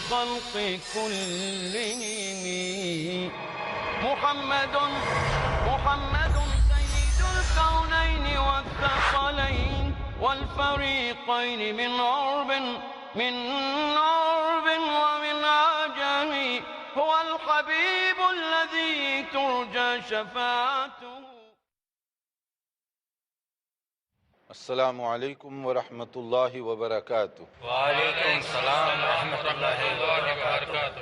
الخلق كلهم محمد سيد الكونين والثقلين والفريقين من عرب ومن عجم، هو الحبيب الذي ترجى شفاعته. السلام علیکم ورحمۃ اللہ وبرکاتہ۔ وعلیکم السلام ورحمۃ اللہ وبرکاتہ۔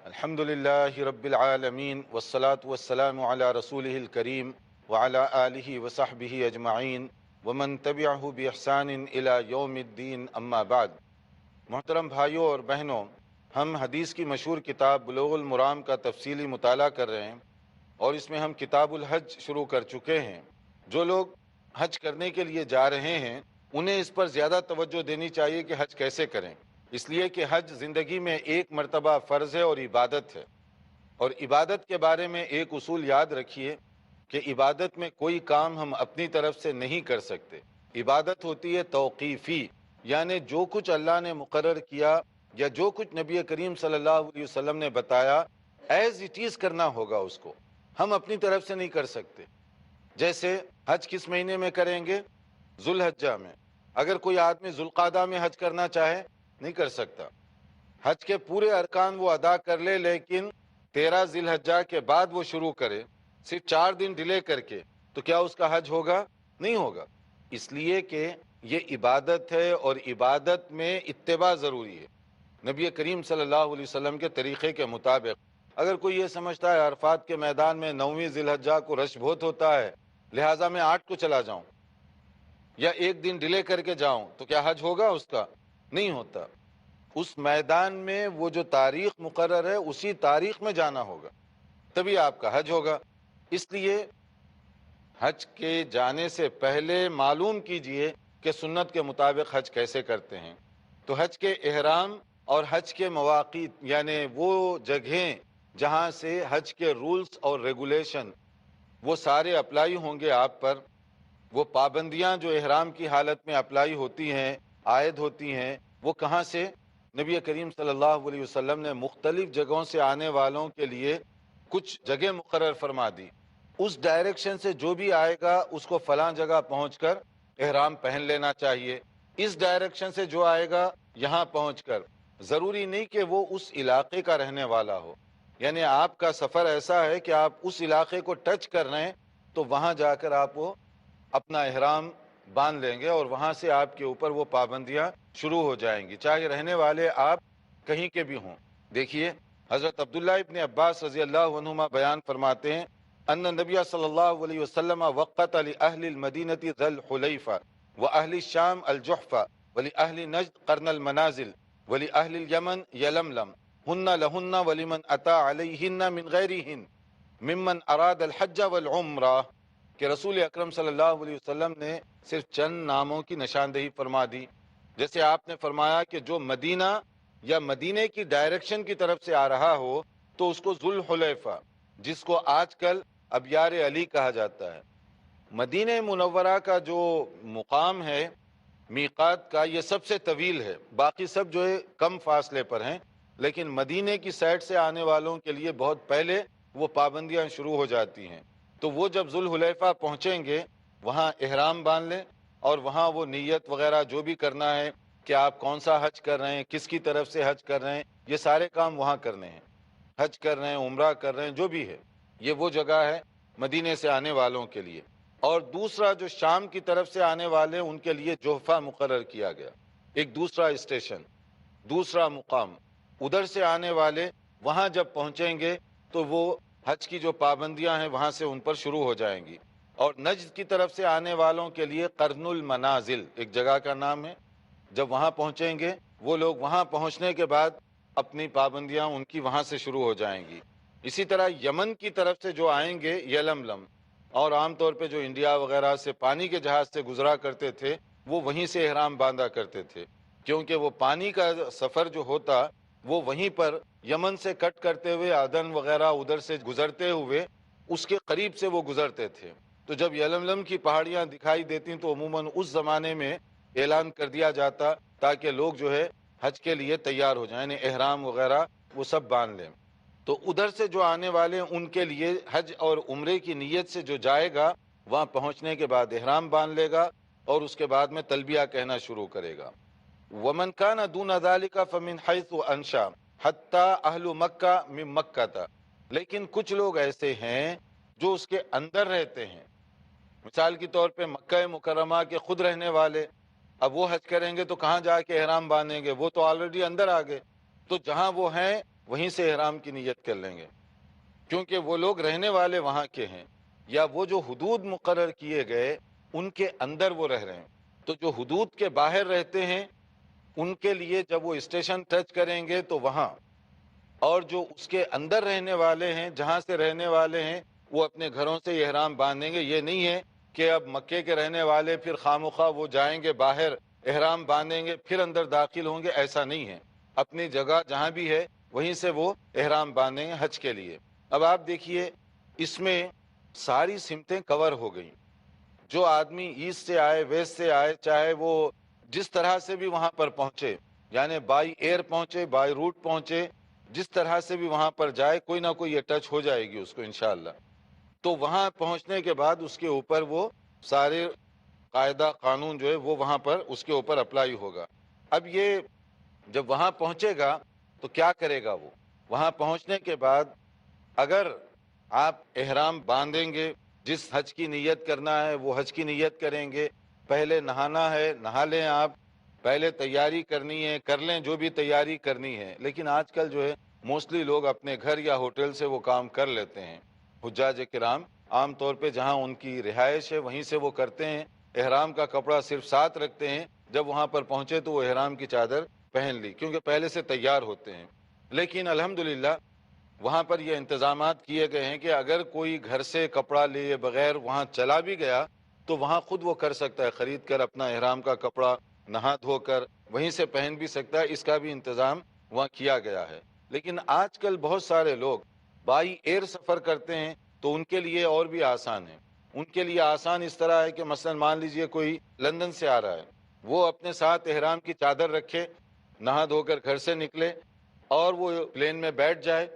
الحمد للہ رب العالمین والصلاة والسلام علی رسولہ الکریم وعلی آلہ وصحبہ اجمعین ومن تبعہ بإحسان الی یوم الدین، اما بعد۔ محترم بھائیوں اور بہنوں، ہم حدیث کی مشہور کتاب بلوغ المرام کا تفصیلی مطالعہ کر رہے ہیں، اور اس میں ہم کتاب الحج شروع کر چکے ہیں۔ جو لوگ حج کرنے کے لیے جا رہے ہیں انہیں اس پر زیادہ توجہ دینی چاہیے کہ حج کیسے کریں، اس لیے کہ حج زندگی میں ایک مرتبہ فرض ہے اور عبادت ہے۔ اور عبادت کے بارے میں ایک اصول یاد رکھیے کہ عبادت میں کوئی کام ہم اپنی طرف سے نہیں کر سکتے۔ عبادت ہوتی ہے توقیفی، یعنی جو کچھ اللہ نے مقرر کیا یا جو کچھ نبی کریم صلی اللہ علیہ وسلم نے بتایا ایز اٹ از کرنا ہوگا، اس کو ہم اپنی طرف سے نہیں کر سکتے۔ جیسے حج کس مہینے میں کریں گے؟ ذوالحجہ میں۔ اگر کوئی آدمی ذوالقعدہ میں حج کرنا چاہے نہیں کر سکتا۔ حج کے پورے ارکان وہ ادا کر لے، لیکن 13 ذی الحجہ کے بعد وہ شروع کرے، صرف 4 دن ڈیلے کر کے، تو کیا اس کا حج ہوگا؟ نہیں ہوگا، اس لیے کہ یہ عبادت ہے اور عبادت میں اتباع ضروری ہے نبی کریم صلی اللہ علیہ وسلم کے طریقے کے مطابق۔ اگر کوئی یہ سمجھتا ہے عرفات کے میدان میں 9ویں ذی الحجہ کو رش بہت ہوتا ہے لہٰذا میں 8 کو چلا جاؤں یا 1 دن ڈیلے کر کے جاؤں، تو کیا حج ہوگا اس کا؟ نہیں ہوتا۔ اس میدان میں وہ جو تاریخ مقرر ہے اسی تاریخ میں جانا ہوگا، تبھی آپ کا حج ہوگا۔ اس لیے حج کے جانے سے پہلے معلوم کیجئے کہ سنت کے مطابق حج کیسے کرتے ہیں۔ تو حج کے احرام اور حج کے مواقیت، یعنی وہ جگہیں جہاں سے حج کے رولز اور ریگولیشن وہ سارے اپلائی ہوں گے آپ پر، وہ پابندیاں جو احرام کی حالت میں اپلائی ہوتی ہیں، عائد ہوتی ہیں، وہ کہاں سے؟ نبی کریم صلی اللہ علیہ وسلم نے مختلف جگہوں سے آنے والوں کے لیے کچھ جگہ مقرر فرما دی۔ اس ڈائریکشن سے جو بھی آئے گا اس کو فلاں جگہ پہنچ کر احرام پہن لینا چاہیے۔ اس ڈائریکشن سے جو آئے گا یہاں پہنچ کر، ضروری نہیں کہ وہ اس علاقے کا رہنے والا ہو، یعنی آپ کا سفر ایسا ہے کہ آپ اس علاقے کو ٹچ کر رہے ہیں تو وہاں جا کر آپ وہ اپنا احرام باندھ لیں گے، اور وہاں سے آپ کے اوپر وہ پابندیاں شروع ہو جائیں گی، چاہے رہنے والے آپ کہیں کے بھی ہوں۔ دیکھیے حضرت عبداللہ ابن عباس رضی اللہ عنہما بیان فرماتے ہیں ان نبی صلی اللہ علیہ وسلم وقت لأہل المدینہ ذی الحلیفہ وأہل الشام الجحفہ ولأہل نجد قرن المنازل ولأہل الیمن یلملم ہن لہن ولمن اتا علیہن من غیرہن ممن اراد الحج والعمرہ، کہ رسول اکرم صلی اللہ علیہ وسلم نے صرف چند ناموں کی نشاندہی فرما دی۔ جیسے آپ نے فرمایا کہ جو مدینہ یا مدینے کی ڈائریکشن کی طرف سے آ رہا ہو تو اس کو ذوالحلیفہ، جس کو آج کل ابیار علی کہا جاتا ہے، مدینہ منورہ کا جو مقام ہے میقات کا، یہ سب سے طویل ہے، باقی سب جو ہے کم فاصلے پر ہیں، لیکن مدینے کی سائڈ سے آنے والوں کے لیے بہت پہلے وہ پابندیاں شروع ہو جاتی ہیں۔ تو وہ جب ذوالحلیفہ پہنچیں گے وہاں احرام باندھ لیں، اور وہاں وہ نیت وغیرہ جو بھی کرنا ہے کہ آپ کون سا حج کر رہے ہیں، کس کی طرف سے حج کر رہے ہیں، یہ سارے کام وہاں کرنے ہیں۔ حج کر رہے ہیں، عمرہ کر رہے ہیں، جو بھی ہے، یہ وہ جگہ ہے مدینے سے آنے والوں کے لیے۔ اور دوسرا جو شام کی طرف سے آنے والے ان کے لیے جوحفہ مقرر کیا گیا، ایک دوسرا اسٹیشن، دوسرا مقام۔ ادھر سے آنے والے وہاں جب پہنچیں گے تو وہ حج کی جو پابندیاں ہیں وہاں سے ان پر شروع ہو جائیں گی۔ اور نجد کی طرف سے آنے والوں کے لیے قرن المنازل ایک جگہ کا نام ہے، جب وہاں پہنچیں گے وہ لوگ وہاں پہنچنے کے بعد اپنی پابندیاں ان کی وہاں سے شروع ہو جائیں گی۔ اسی طرح یمن کی طرف سے جو آئیں گے یلملم، اور عام طور پہ جو انڈیا وغیرہ سے پانی کے جہاز سے گزرا کرتے تھے وہ وہیں سے احرام باندھا کرتے تھے، کیونکہ وہ پانی کا سفر جو ہوتا وہ وہیں پر یمن سے کٹ کرتے ہوئے عدن وغیرہ ادھر سے گزرتے ہوئے اس کے قریب سے وہ گزرتے تھے۔ تو جب یلملم کی پہاڑیاں دکھائی دیتی تو عموماً اس زمانے میں اعلان کر دیا جاتا تاکہ لوگ جو ہے حج کے لیے تیار ہو جائیں، یعنی احرام وغیرہ وہ سب باندھ لیں۔ تو ادھر سے جو آنے والے ہیں ان کے لیے حج اور عمرے کی نیت سے جو جائے گا وہاں پہنچنے کے بعد احرام باندھ لے گا اور اس کے بعد میں تلبیہ کہنا شروع کرے گا۔ ومن کان دون ذلک فمن حیث انشا حتی اہل مکہ من مکہ تھا، لیکن کچھ لوگ ایسے ہیں جو اس کے اندر رہتے ہیں، مثال کے طور پہ مکہ مکرمہ کے خود رہنے والے، اب وہ حج کریں گے تو کہاں جا کے احرام باندھیں گے، وہ تو آلریڈی اندر آ گئے، تو جہاں وہ ہیں وہیں سے احرام کی نیت کر لیں گے، کیونکہ وہ لوگ رہنے والے وہاں کے ہیں، یا وہ جو حدود مقرر کیے گئے ان کے اندر وہ رہ رہے ہیں۔ تو جو حدود کے باہر رہتے ہیں ان کے لیے جب وہ اسٹیشن ٹچ کریں گے تو وہاں، اور جو اس کے اندر رہنے والے ہیں جہاں سے رہنے والے ہیں وہ اپنے گھروں سے احرام باندھیں گے۔ یہ نہیں ہے کہ اب مکے کے رہنے والے پھر خامخواہ وہ جائیں گے باہر احرام باندھیں گے پھر اندر داخل ہوں گے، ایسا نہیں ہے، اپنی جگہ جہاں بھی ہے وہیں سے وہ احرام باندھیں گے حج کے لیے۔ اب آپ دیکھیے اس میں ساری سمتیں کور ہو گئیں، جو آدمی ایسٹ سے آئے ویسٹ سے آئے، چاہے وہ جس طرح سے بھی وہاں پر پہنچے، یعنی بائی ایئر پہنچے بائی روٹ پہنچے، جس طرح سے بھی وہاں پر جائے کوئی نہ کوئی یہ ٹچ ہو جائے گی اس کو انشاءاللہ۔ تو وہاں پہنچنے کے بعد اس کے اوپر وہ سارے قاعدہ قانون جو ہے وہ وہاں پر اس کے اوپر اپلائی ہوگا۔ اب یہ جب وہاں پہنچے گا تو کیا کرے گا وہ؟ وہاں پہنچنے کے بعد اگر آپ احرام باندھیں گے، جس حج کی نیت کرنا ہے وہ حج کی نیت کریں گے، پہلے نہانا ہے نہا لیں، آپ پہلے تیاری کرنی ہے کر لیں جو بھی تیاری کرنی ہے، لیکن آج کل جو ہے موسٹلی لوگ اپنے گھر یا ہوٹل سے وہ کام کر لیتے ہیں۔ حجاج کرام عام طور پہ جہاں ان کی رہائش ہے وہیں سے وہ کرتے ہیں، احرام کا کپڑا صرف ساتھ رکھتے ہیں، جب وہاں پر پہنچے تو وہ احرام کی چادر پہن لی کیونکہ پہلے سے تیار ہوتے ہیں۔ لیکن الحمدللہ وہاں پر یہ انتظامات کیے گئے ہیں کہ اگر کوئی گھر سے کپڑا لیے بغیر وہاں چلا بھی گیا تو وہاں خود وہ کر سکتا ہے، خرید کر اپنا احرام کا کپڑا نہا دھو کر وہیں سے پہن بھی سکتا ہے، اس کا بھی انتظام وہاں کیا گیا ہے۔ لیکن آج کل بہت سارے لوگ بائی ایئر سفر کرتے ہیں تو ان کے لیے اور بھی آسان ہے۔ ان کے لیے آسان اس طرح ہے کہ مثلا مان لیجئے کوئی لندن سے آ رہا ہے، وہ اپنے ساتھ احرام کی چادر رکھے، نہا دھو کر گھر سے نکلے اور وہ پلین میں بیٹھ جائے،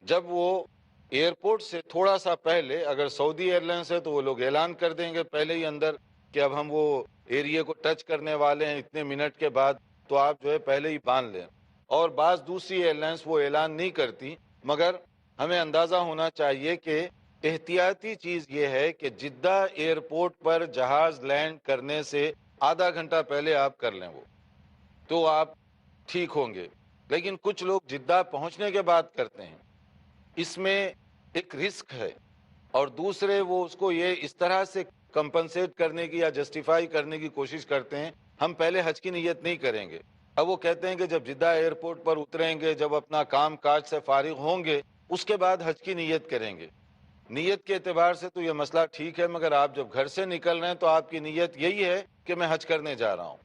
جب وہ ایئرپورٹ سے تھوڑا سا پہلے، اگر سعودی ایئر لائنس ہے تو وہ لوگ اعلان کر دیں گے پہلے ہی اندر کہ اب ہم وہ ایریا کو ٹچ کرنے والے ہیں اتنے منٹ کے بعد، تو آپ جو ہے پہلے ہی باندھ لیں۔ اور بعض دوسری ایئر لائنس وہ اعلان نہیں کرتی، مگر ہمیں اندازہ ہونا چاہیے کہ احتیاطی چیز یہ ہے کہ جدہ ایئرپورٹ پر جہاز لینڈ کرنے سے آدھا گھنٹہ پہلے آپ کر لیں، وہ تو آپ ٹھیک ہوں گے۔ لیکن کچھ لوگ جدہ پہنچنے کے بعد کرتے ہیں، اس میں ایک رسک ہے، اور دوسرے وہ اس کو یہ اس طرح سے کمپنسیٹ کرنے کی یا جسٹیفائی کرنے کی کوشش کرتے ہیں ہم پہلے حج کی نیت نہیں کریں گے۔ اب وہ کہتے ہیں کہ جب جدہ ایئرپورٹ پر اتریں گے، جب اپنا کام کاج سے فارغ ہوں گے اس کے بعد حج کی نیت کریں گے۔ نیت کے اعتبار سے تو یہ مسئلہ ٹھیک ہے، مگر آپ جب گھر سے نکل رہے ہیں تو آپ کی نیت یہی ہے کہ میں حج کرنے جا رہا ہوں،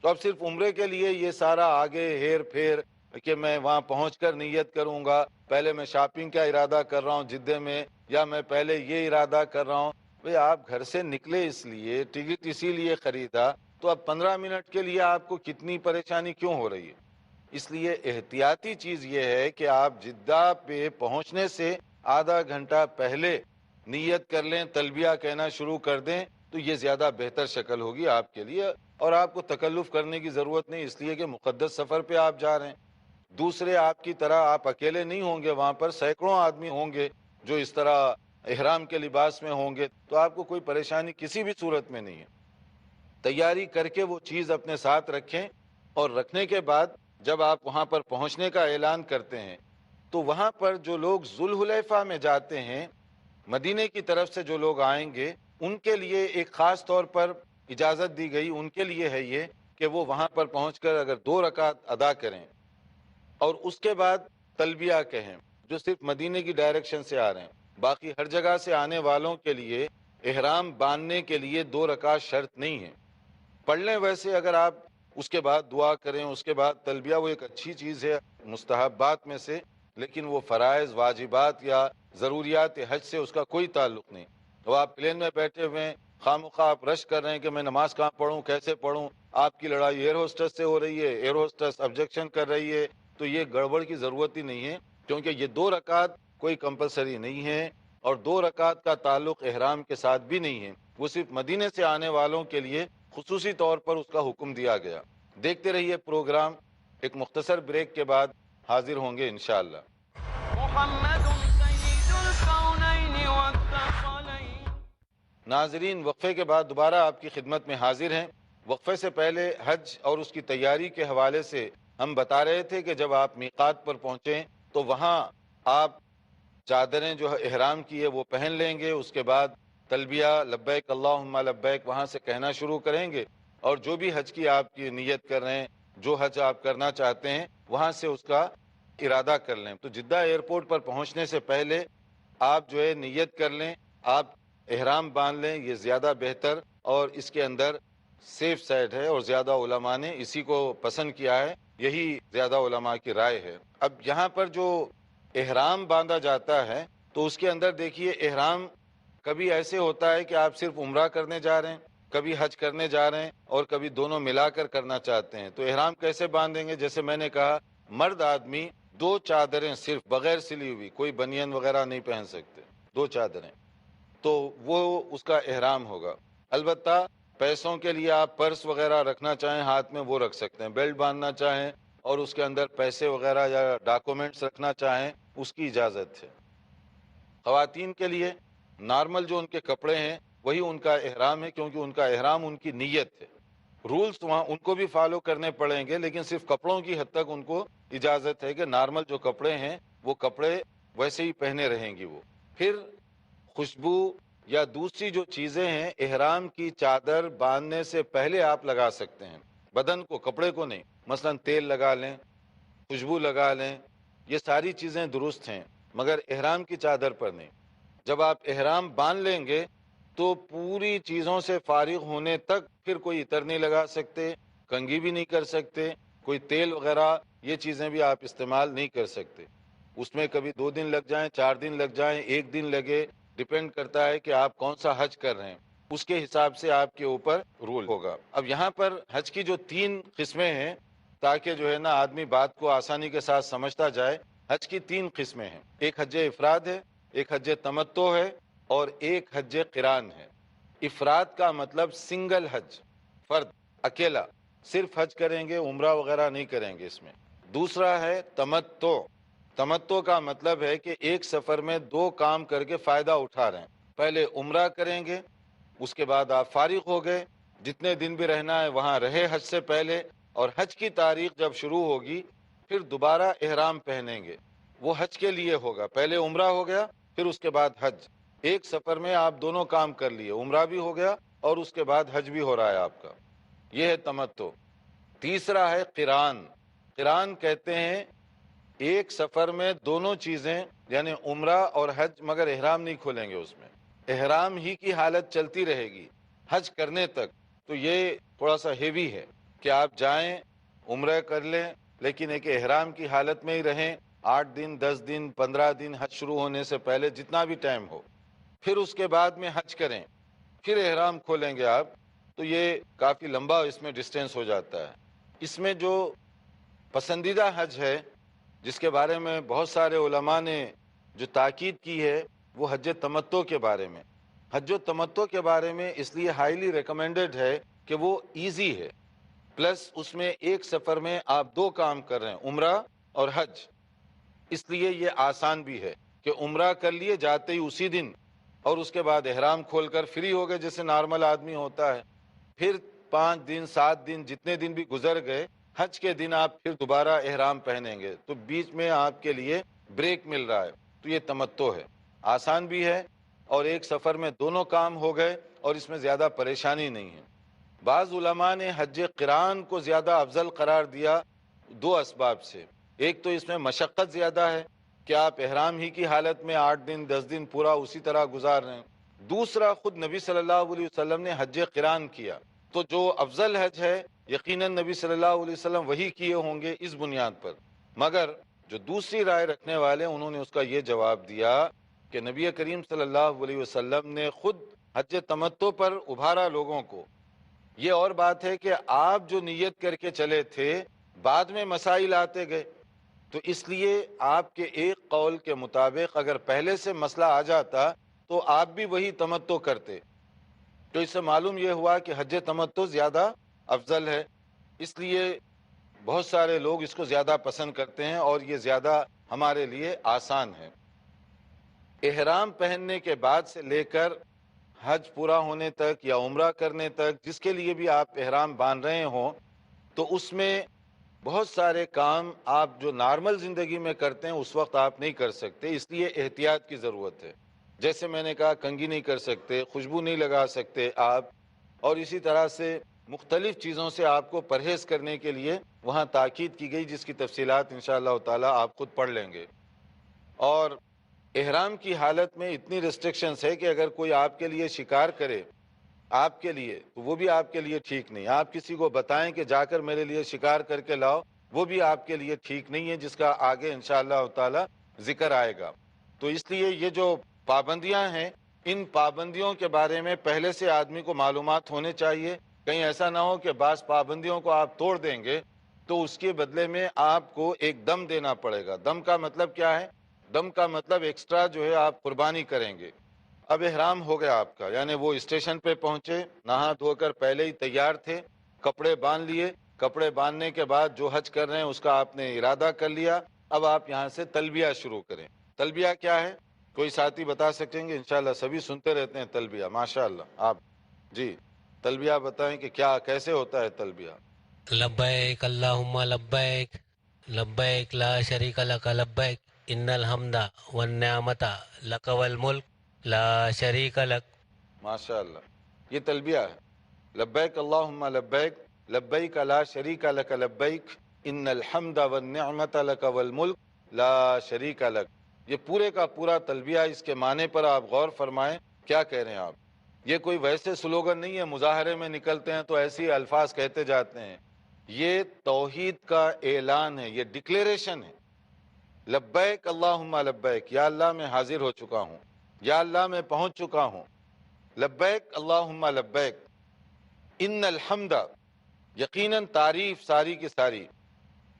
تو اب صرف عمرے کے لیے یہ سارا آگے ہیر پھیر کہ میں وہاں پہنچ کر نیت کروں گا، پہلے میں شاپنگ کا ارادہ کر رہا ہوں جدہ میں، یا میں پہلے یہ ارادہ کر رہا ہوں۔ بھئی آپ گھر سے نکلے اس لیے، ٹکٹ اسی لیے خریدا، تو اب 15 منٹ کے لیے آپ کو کتنی پریشانی کیوں ہو رہی ہے؟ اس لیے احتیاطی چیز یہ ہے کہ آپ جدہ پہ پہنچنے سے آدھا گھنٹہ پہلے نیت کر لیں، تلبیہ کہنا شروع کر دیں، تو یہ زیادہ بہتر شکل ہوگی آپ کے لیے، اور آپ کو تکلف کرنے کی ضرورت نہیں، اس لیے کہ مقدس سفر پہ آپ جا رہے ہیں۔ دوسرے آپ کی طرح آپ اکیلے نہیں ہوں گے، وہاں پر سینکڑوں آدمی ہوں گے جو اس طرح احرام کے لباس میں ہوں گے، تو آپ کو کوئی پریشانی کسی بھی صورت میں نہیں ہے۔ تیاری کر کے وہ چیز اپنے ساتھ رکھیں، اور رکھنے کے بعد جب آپ وہاں پر پہنچنے کا اعلان کرتے ہیں تو وہاں پر جو لوگ ذوالحلیفہ میں جاتے ہیں، مدینے کی طرف سے جو لوگ آئیں گے ان کے لیے ایک خاص طور پر اجازت دی گئی، ان کے لیے ہے یہ کہ وہ وہاں پر پہنچ کر اگر 2 رکعت ادا کریں اور اس کے بعد تلبیہ کہیں، جو صرف مدینے کی ڈائریکشن سے آ رہے ہیں، باقی ہر جگہ سے آنے والوں کے لیے احرام باندھنے کے لیے 2 رکعت شرط نہیں ہے، پڑھ لیں ویسے اگر آپ، اس کے بعد دعا کریں، اس کے بعد تلبیہ، وہ ایک اچھی چیز ہے مستحبات میں سے، لیکن وہ فرائض واجبات یا ضروریات حج سے اس کا کوئی تعلق نہیں۔ تو آپ پلین میں بیٹھے ہوئے ہیں، خواہ آپ رش کر رہے ہیں کہ میں نماز کہاں پڑھوں، کیسے پڑھوں، آپ کی لڑائی ایئر ہوسٹس سے ہو رہی ہے، ایئر ہوسٹس آبجیکشن کر رہی ہے، تو یہ گڑبڑ کی ضرورت ہی نہیں ہے، کیونکہ یہ 2 رکعت کوئی کمپلسری نہیں ہے، اور 2 رکعت کا تعلق احرام کے ساتھ بھی نہیں ہے، وہ صرف مدینے سے آنے والوں کے لیے خصوصی طور پر اس کا حکم دیا گیا۔ دیکھتے رہیے پروگرام، ایک مختصر بریک کے بعد حاضر ہوں گے انشاءاللہ۔ محمد سید الكونین والثقلین۔ ناظرین، وقفے کے بعد دوبارہ آپ کی خدمت میں حاضر ہیں۔ وقفے سے پہلے حج اور اس کی تیاری کے حوالے سے ہم بتا رہے تھے کہ جب آپ میقات پر پہنچیں تو وہاں آپ چادریں جو احرام کی ہے وہ پہن لیں گے، اس کے بعد تلبیہ لبیک اللہم لبیک وہاں سے کہنا شروع کریں گے، اور جو بھی حج کی آپ کی نیت کر رہے ہیں، جو حج آپ کرنا چاہتے ہیں وہاں سے اس کا ارادہ کر لیں۔ تو جدہ ایئرپورٹ پر پہنچنے سے پہلے آپ جو ہے نیت کر لیں، آپ احرام باندھ لیں، یہ زیادہ بہتر اور اس کے اندر سیف سائڈ ہے، اور زیادہ علماء نے اسی کو پسند کیا ہے، یہی زیادہ علماء کی رائے ہے۔ اب یہاں پر جو احرام باندھا جاتا ہے تو اس کے اندر دیکھیے، احرام کبھی ایسے ہوتا ہے کہ آپ صرف عمرہ کرنے جا رہے ہیں، کبھی حج کرنے جا رہے ہیں، اور کبھی دونوں ملا کر کرنا چاہتے ہیں، تو احرام کیسے باندھیں گے؟ جیسے میں نے کہا، مرد آدمی 2 چادریں صرف بغیر سلی ہوئی، کوئی بنین وغیرہ نہیں پہن سکتے، 2 چادریں، تو وہ اس کا احرام ہوگا۔ البتہ پیسوں کے لیے آپ پرس وغیرہ رکھنا چاہیں ہاتھ میں وہ رکھ سکتے ہیں، بیلٹ باندھنا چاہیں اور اس کے اندر پیسے وغیرہ یا ڈاکومنٹس رکھنا چاہیں اس کی اجازت ہے۔ خواتین کے لیے نارمل جو ان کے کپڑے ہیں وہی ان کا احرام ہے، کیونکہ ان کا احرام ان کی نیت ہے۔ رولز وہاں ان کو بھی فالو کرنے پڑیں گے، لیکن صرف کپڑوں کی حد تک ان کو اجازت ہے کہ نارمل جو کپڑے ہیں وہ کپڑے ویسے ہی پہنے رہیں گی وہ۔ پھر خوشبو یا دوسری جو چیزیں ہیں احرام کی چادر باندھنے سے پہلے آپ لگا سکتے ہیں، بدن کو، کپڑے کو نہیں، مثلا تیل لگا لیں، خوشبو لگا لیں، یہ ساری چیزیں درست ہیں، مگر احرام کی چادر پر نہیں۔ جب آپ احرام باندھ لیں گے تو پوری چیزوں سے فارغ ہونے تک پھر کوئی عطر نہیں لگا سکتے، کنگھی بھی نہیں کر سکتے، کوئی تیل وغیرہ یہ چیزیں بھی آپ استعمال نہیں کر سکتے۔ اس میں کبھی 2 دن لگ جائیں، 4 دن لگ جائیں، 1 دن لگے، ڈیپینڈ کرتا ہے کہ آپ کون سا حج کر رہے ہیں، اس کے حساب سے آپ کے اوپر رول ہوگا۔ اب یہاں پر حج کی جو 3 قسمیں ہیں، تاکہ جو ہے نا آدمی بات کو آسانی کے ساتھ سمجھتا جائے، حج کی 3 قسمیں ہیں، ایک حج افراد ہے، ایک حج تمتع ہے، اور ایک حج قران ہے۔ افراد کا مطلب سنگل حج، فرد، اکیلا صرف حج کریں گے، عمرہ وغیرہ نہیں کریں گے اس میں۔ دوسرا ہے تمتع، تمتع کا مطلب ہے کہ ایک سفر میں 2 کام کر کے فائدہ اٹھا رہے ہیں، پہلے عمرہ کریں گے، اس کے بعد آپ فارغ ہو گئے، جتنے دن بھی رہنا ہے وہاں رہے حج سے پہلے، اور حج کی تاریخ جب شروع ہوگی پھر دوبارہ احرام پہنیں گے، وہ حج کے لیے ہوگا، پہلے عمرہ ہو گیا پھر اس کے بعد حج، ایک سفر میں آپ دونوں کام کر لیے، عمرہ بھی ہو گیا اور اس کے بعد حج بھی ہو رہا ہے آپ کا، یہ ہے تمتع۔ تیسرا ہے قران، قران کہتے ہیں ایک سفر میں دونوں چیزیں، یعنی عمرہ اور حج، مگر احرام نہیں کھولیں گے، اس میں احرام ہی کی حالت چلتی رہے گی حج کرنے تک، تو یہ تھوڑا سا ہیوی ہے کہ آپ جائیں عمرہ کر لیں لیکن ایک احرام کی حالت میں ہی رہیں 8 دن 10 دن 15 دن حج شروع ہونے سے پہلے جتنا بھی ٹائم ہو، پھر اس کے بعد میں حج کریں، پھر احرام کھولیں گے آپ، تو یہ کافی لمبا اس میں ڈسٹینس ہو جاتا ہے۔ اس میں جو پسندیدہ حج ہے جس کے بارے میں بہت سارے علماء نے جو تاکید کی ہے وہ حج تمتع کے بارے میں۔ حج تمتع کے بارے میں اس لیے ہائیلی ریکمینڈڈ ہے کہ وہ ایزی ہے، پلس اس میں ایک سفر میں آپ 2 کام کر رہے ہیں، عمرہ اور حج، اس لیے یہ آسان بھی ہے کہ عمرہ کر لیے جاتے ہی اسی دن، اور اس کے بعد احرام کھول کر فری ہو گئے جیسے نارمل آدمی ہوتا ہے، پھر 5 دن 7 دن جتنے دن بھی گزر گئے، حج کے دن آپ پھر دوبارہ احرام پہنیں گے، تو بیچ میں آپ کے لیے بریک مل رہا ہے، تو یہ تمتع ہے، آسان بھی ہے، اور ایک سفر میں دونوں کام ہو گئے اور اس میں زیادہ پریشانی نہیں ہے۔ بعض علماء نے حج قران کو زیادہ افضل قرار دیا 2 اسباب سے، ایک تو اس میں مشقت زیادہ ہے کہ آپ احرام ہی کی حالت میں 8 دن 10 دن پورا اسی طرح گزار رہے ہیں، دوسرا خود نبی صلی اللہ علیہ وسلم نے حج قران کیا، تو جو افضل حج ہے یقیناً نبی صلی اللہ علیہ وسلم وہی کیے ہوں گے اس بنیاد پر، مگر جو دوسری رائے رکھنے والے انہوں نے اس کا یہ جواب دیا کہ نبی کریم صلی اللہ علیہ وسلم نے خود حج تمتع پر ابھارا لوگوں کو. یہ اور بات ہے کہ آپ جو نیت کر کے چلے تھے بعد میں مسائل آتے گئے، تو اس لیے آپ کے ایک قول کے مطابق اگر پہلے سے مسئلہ آ جاتا تو آپ بھی وہی تمتع کرتے. تو اس سے معلوم یہ ہوا کہ حج تمتع زیادہ افضل ہے، اس لیے بہت سارے لوگ اس کو زیادہ پسند کرتے ہیں اور یہ زیادہ ہمارے لیے آسان ہے. احرام پہننے کے بعد سے لے کر حج پورا ہونے تک یا عمرہ کرنے تک جس کے لیے بھی آپ احرام باندھ رہے ہوں، تو اس میں بہت سارے کام آپ جو نارمل زندگی میں کرتے ہیں اس وقت آپ نہیں کر سکتے، اس لیے احتیاط کی ضرورت ہے. جیسے میں نے کہا کنگھی نہیں کر سکتے، خوشبو نہیں لگا سکتے آپ، اور اسی طرح سے مختلف چیزوں سے آپ کو پرہیز کرنے کے لیے وہاں تاکید کی گئی، جس کی تفصیلات انشاءاللہ تعالیٰ آپ خود پڑھ لیں گے. اور احرام کی حالت میں اتنی ریسٹرکشنز ہے کہ اگر کوئی آپ کے لیے شکار کرے آپ کے لیے تو وہ بھی آپ کے لیے ٹھیک نہیں. آپ کسی کو بتائیں کہ جا کر میرے لیے شکار کر کے لاؤ، وہ بھی آپ کے لیے ٹھیک نہیں ہے، جس کا آگے انشاءاللہ تعالی ذکر آئے گا. تو اس لیے یہ جو پابندیاں ہیں، ان پابندیوں کے بارے میں پہلے سے آدمی کو معلومات ہونے چاہیے. کہیں ایسا نہ ہو کہ بعض پابندیوں کو آپ توڑ دیں گے تو اس کے بدلے میں آپ کو ایک دم دینا پڑے گا. دم کا مطلب کیا ہے؟ دم کا مطلب ایکسٹرا جو ہے آپ قربانی کریں گے. اب احرام ہو گیا آپ کا، یعنی وہ اسٹیشن پہ پہنچے، نہا دھو کر پہلے ہی تیار تھے، کپڑے باندھ لیے، کپڑے باندھنے کے بعد جو حج کر رہے ہیں اس کا آپ نے ارادہ کر لیا. اب آپ یہاں سے تلبیہ شروع کریں. تلبیہ کیا ہے؟ کوئی ساتھی بتا سکیں گے؟ انشاءاللہ سبھی سنتے رہتے ہیں تلبیہ، ماشاءاللہ. آپ جی تلبیہ بتائیں کہ کیا کیسے ہوتا ہے تلبیہ. لبیک اللہم لبیک لبیک لا شریک لک لبیک ان الحمد والنعمت لک والملک لا شریک لک. ماشاءاللہ، یہ تلبیہ ہے. لبیک اللہم لبیک لبیک لا شریک لک لبیک ان الحمد والنعمت لک والملک لا شریک لک. یہ پورے کا پورا تلبیہ، اس کے معنی پر آپ غور فرمائیں. کیا کہہ رہے ہیں آپ؟ یہ کوئی ویسے سلوگن نہیں ہے، مظاہرے میں نکلتے ہیں تو ایسی الفاظ کہتے جاتے ہیں. یہ توحید کا اعلان ہے، یہ ڈکلیریشن ہے. لبیک اللہم لبیک، یا اللہ میں حاضر ہو چکا ہوں، یا اللہ میں پہنچ چکا ہوں. لبیک اللہم لبیک ان الحمد، یقیناً تعریف ساری کی ساری،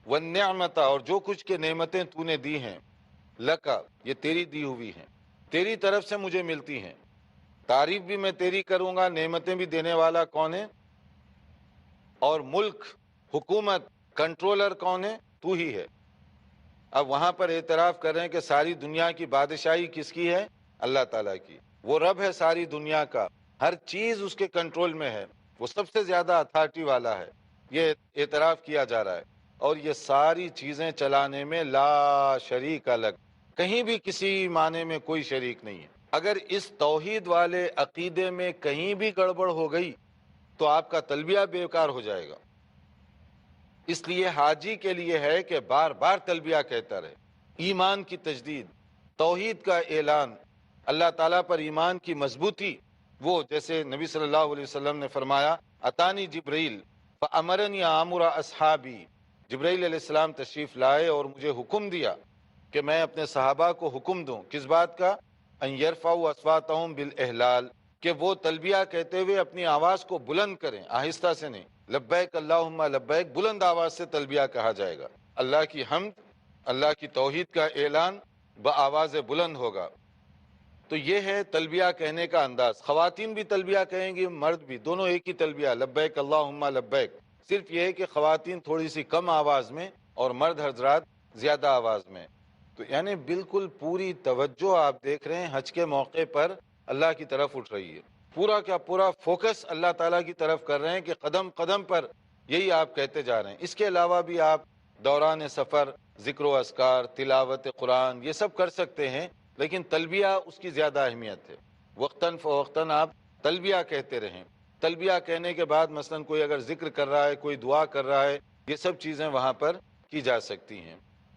والنعمت، اور جو کچھ کے نعمتیں تو نے دی ہیں، لکا، یہ تیری دی ہوئی ہیں، تیری طرف سے مجھے ملتی ہیں. تعریف بھی میں تیری کروں گا، نعمتیں بھی دینے والا کون ہے؟ اور ملک، حکومت، کنٹرولر کون ہے؟ تو ہی ہے. اب وہاں پر اعتراف کر رہے ہیں کہ ساری دنیا کی بادشاہی کس کی ہے؟ اللہ تعالیٰ کی. وہ رب ہے ساری دنیا کا، ہر چیز اس کے کنٹرول میں ہے، وہ سب سے زیادہ اتھارٹی والا ہے. یہ اعتراف کیا جا رہا ہے. اور یہ ساری چیزیں چلانے میں لا شریک لک، کہیں بھی کسی معنی میں کوئی شریک نہیں ہے. اگر اس توحید والے عقیدے میں کہیں بھی گڑبڑ ہو گئی تو آپ کا تلبیہ بیکار ہو جائے گا. اس لیے حاجی کے لیے ہے کہ بار بار تلبیہ کہتا رہے. ایمان کی تجدید، توحید کا اعلان، اللہ تعالیٰ پر ایمان کی مضبوطی. وہ جیسے نبی صلی اللہ علیہ وسلم نے فرمایا، اتانی جبریل فامرنی آمر اصحابی، جبرائیل علیہ السلام تشریف لائے اور مجھے حکم دیا کہ میں اپنے صحابہ کو حکم دوں. کس بات کا؟ ان یرفعوا اصواتهم بالاحلال، کہ وہ تلبیہ کہتے ہوئے اپنی آواز کو بلند کریں، آہستہ سے نہیں. لبیک اللہم لبیک بلند آواز سے تلبیہ کہا جائے گا. اللہ کی حمد، اللہ کی توحید کا اعلان بآواز بلند ہوگا. تو یہ ہے تلبیہ کہنے کا انداز. خواتین بھی تلبیہ کہیں گی، مرد بھی، دونوں ایک ہی تلبیہ، لبیک اللہم لبیک. صرف یہ ہے کہ خواتین تھوڑی سی کم آواز میں اور مرد حضرات زیادہ آواز میں. تو یعنی بالکل پوری توجہ آپ دیکھ رہے ہیں حج کے موقع پر اللہ کی طرف اٹھ رہی ہے. پورا کا پورا فوکس اللہ تعالیٰ کی طرف کر رہے ہیں کہ قدم قدم پر یہی آپ کہتے جا رہے ہیں. اس کے علاوہ بھی آپ دوران سفر ذکر و اذکار، تلاوت قرآن، یہ سب کر سکتے ہیں، لیکن تلبیہ اس کی زیادہ اہمیت ہے. وقتاً فوقتاً آپ تلبیہ کہتے رہیں. تلبیہ کہنے کے بعد مثلا کوئی اگر ذکر کر رہا ہے، کوئی دعا کر رہا ہے، یہ سب چیزیں وہاں پر کی جا سکتی ہیں.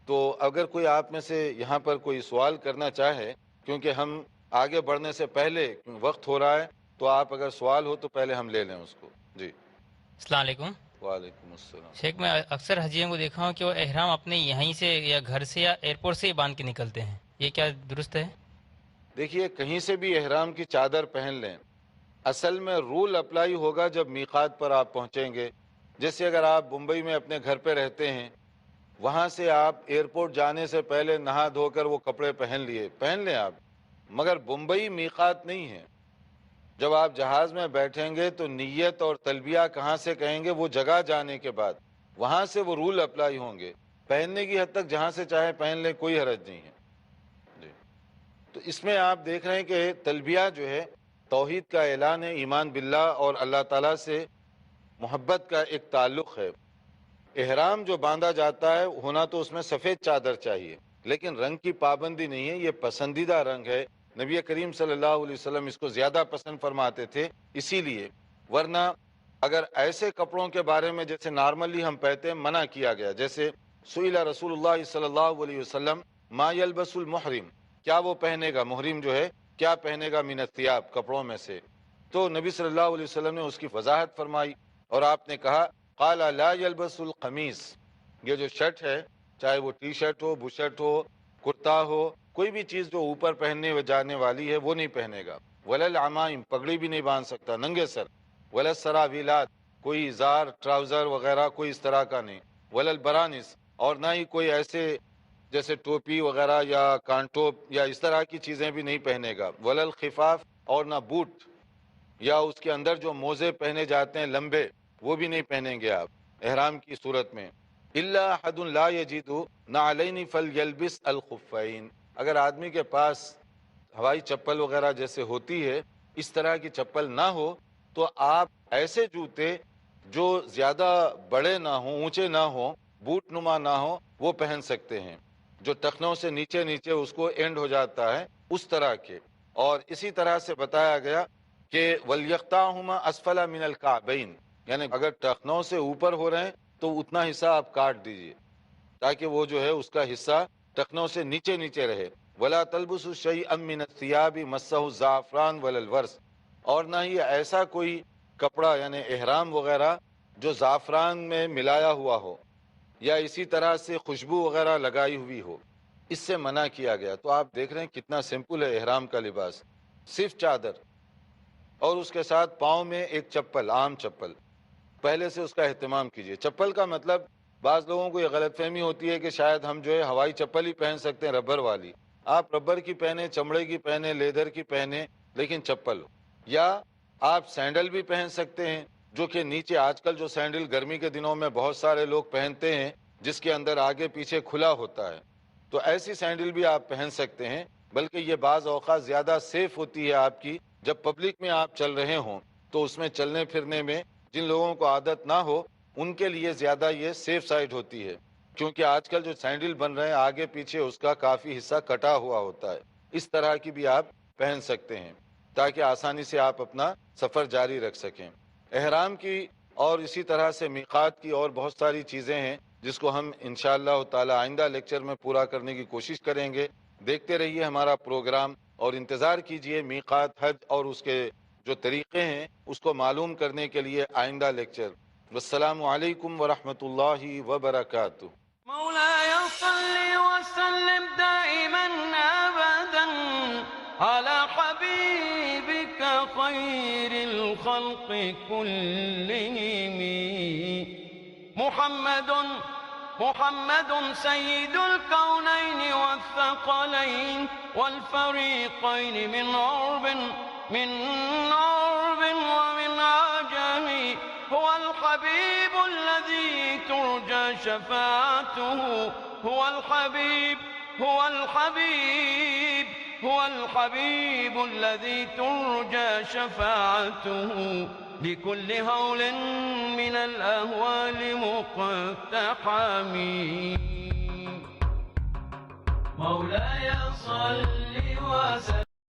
تو اگر کوئی آپ میں سے یہاں پر کوئی سوال کرنا چاہے، کیونکہ ہم آگے بڑھنے سے پہلے وقت ہو رہا ہے، تو آپ اگر سوال ہو تو پہلے ہم لے لیں اس کو. جی السلام علیکم. وعلیکم السلام. شیخ، میں اکثر حجیوں کو دیکھا ہوں کہ وہ احرام اپنے یہیں سے یا گھر سے یا ایئرپورٹ سے ہی باندھ کے نکلتے ہیں، یہ کیا درست ہے؟ دیکھیے، کہیں سے بھی احرام کی چادر پہن لیں، اصل میں رول اپلائی ہوگا جب میقات پر آپ پہنچیں گے. جیسے اگر آپ ممبئی میں اپنے گھر پہ رہتے ہیں، وہاں سے آپ ایئرپورٹ جانے سے پہلے نہا دھو کر وہ کپڑے پہن لیں آپ، مگر ممبئی میقات نہیں ہے. جب آپ جہاز میں بیٹھیں گے تو نیت اور تلبیہ کہاں سے کہیں گے؟ وہ جگہ جانے کے بعد وہاں سے وہ رول اپلائی ہوں گے. پہننے کی حد تک جہاں سے چاہے پہن لیں، کوئی حرج نہیں ہے. جی. تو اس میں آپ دیکھ رہے ہیں کہ تلبیہ جو ہے توحید کا اعلان ہے، ایمان باللہ اور اللہ تعالیٰ سے محبت کا ایک تعلق ہے. احرام جو باندھا جاتا ہے ہونا تو اس میں سفید چادر چاہیے، لیکن رنگ کی پابندی نہیں ہے، یہ پسندیدہ رنگ ہے. نبی کریم صلی اللہ علیہ وسلم اس کو زیادہ پسند فرماتے تھے اسی لیے. ورنہ اگر ایسے کپڑوں کے بارے میں جیسے نارملی ہم پہنتے ہیں منع کیا گیا، جیسے سئل رسول اللہ صلی اللہ علیہ وسلم ما یلبس المحرم، کیا وہ پہنے گا محرم جو ہے کیا پہنے گا من الثیاب، کپڑوں میں سے. تو نبی صلی اللہ علیہ وسلم نے اس کی وضاحت فرمائی اور آپ نے کہا قال لا یلبس القمیص، یہ جو شرٹ ہے چاہے وہ ٹی شرٹ ہو، بشرٹ ہو، کرتا ہو، کوئی بھی چیز جو اوپر پہننے جانے والی ہے وہ نہیں پہنے گا. ولا العمائم، پگڑی بھی نہیں باندھ سکتا ننگے سر. ولا السراویلات، کوئی ازار ٹراؤزر وغیرہ کوئی اس طرح کا نہیں. ولا البرانس، اور نہ ہی کوئی ایسے جیسے ٹوپی وغیرہ یا کانٹوپ یا اس طرح کی چیزیں بھی نہیں پہنے گا. ولا الخفاف، اور نہ بوٹ یا اس کے اندر جو موزے پہنے جاتے ہیں لمبے وہ بھی نہیں پہنیں گے آپ احرام کی صورت میں. الا احد لا یجد نعلین فلیلبس الخفین، اگر آدمی کے پاس ہوائی چپل وغیرہ جیسے ہوتی ہے اس طرح کی چپل نہ ہو تو آپ ایسے جوتے جو زیادہ بڑے نہ ہوں، اونچے نہ ہوں، بوٹ نما نہ ہو وہ پہن سکتے ہیں، جو ٹخنوں سے نیچے نیچے اس کو اینڈ ہو جاتا ہے اس طرح کے. اور اسی طرح سے بتایا گیا کہ وَلْيَقْطَعْهُمَا أَسْفَلَ مِنَ الْكَعْبَيْنِ، یعنی اگر ٹخنوں سے اوپر ہو رہے ہیں تو اتنا حصہ آپ کاٹ دیجئے تاکہ وہ جو ہے اس کا حصہ ٹخنوں سے نیچے نیچے رہے. وَلَا تَلْبُسُوا شَيْئًا مِّنَ الثِّيَابِ مَسَّهُ الزَّعْفْرَانُ وَلَا الْوَرْسُ، اور نہ ہی ایسا کوئی کپڑا یعنی احرام وغیرہ جو زعفران میں ملایا ہوا ہو یا اسی طرح سے خوشبو وغیرہ لگائی ہوئی ہو، اس سے منع کیا گیا. تو آپ دیکھ رہے ہیں کتنا سمپل ہے احرام کا لباس، صرف چادر اور اس کے ساتھ پاؤں میں ایک چپل، عام چپل. پہلے سے اس کا اہتمام کیجئے. چپل کا مطلب بعض لوگوں کو یہ غلط فہمی ہوتی ہے کہ شاید ہم جو ہے ہوائی چپل ہی پہن سکتے ہیں ربر والی. آپ ربر کی پہنے، چمڑے کی پہنے، لیدر کی پہنے، لیکن چپل ہو. یا آپ سینڈل بھی پہن سکتے ہیں جو کہ نیچے، آج کل جو سینڈل گرمی کے دنوں میں بہت سارے لوگ پہنتے ہیں جس کے اندر آگے پیچھے کھلا ہوتا ہے، تو ایسی سینڈل بھی آپ پہن سکتے ہیں. بلکہ یہ بعض اوقات زیادہ سیف ہوتی ہے آپ کی، جب پبلک میں آپ چل رہے ہوں تو اس میں چلنے پھرنے میں جن لوگوں کو عادت نہ ہو ان کے لیے زیادہ یہ سیف سائڈ ہوتی ہے، کیونکہ آج کل جو سینڈل بن رہے ہیں آگے پیچھے اس کا کافی حصہ کٹا ہوا ہوتا ہے. اس طرح کی بھی آپ پہن سکتے ہیں تاکہ آسانی سے آپ اپنا سفر جاری رکھ سکیں. احرام کی اور اسی طرح سے میقات کی اور بہت ساری چیزیں ہیں جس کو ہم انشاءاللہ تعالی آئندہ لیکچر میں پورا کرنے کی کوشش کریں گے. دیکھتے رہیے ہمارا پروگرام اور انتظار کیجئے میقات، حج اور اس کے جو طریقے ہیں اس کو معلوم کرنے کے لیے آئندہ لیکچر. والسلام علیکم ورحمۃ اللہ وبرکاتہ. مولاي صل وسلم دائما أبدا على حبيبك خير الخلق كلهم محمد سيد الكونين والثقلين والفريقين من عرب ومن عجم. هو الحبيب الذي ترجى شفاعته، هو الحبيب الذي ترجى شفاعته لكل هول من الأهوال مقتحم. مولاي صل وسلم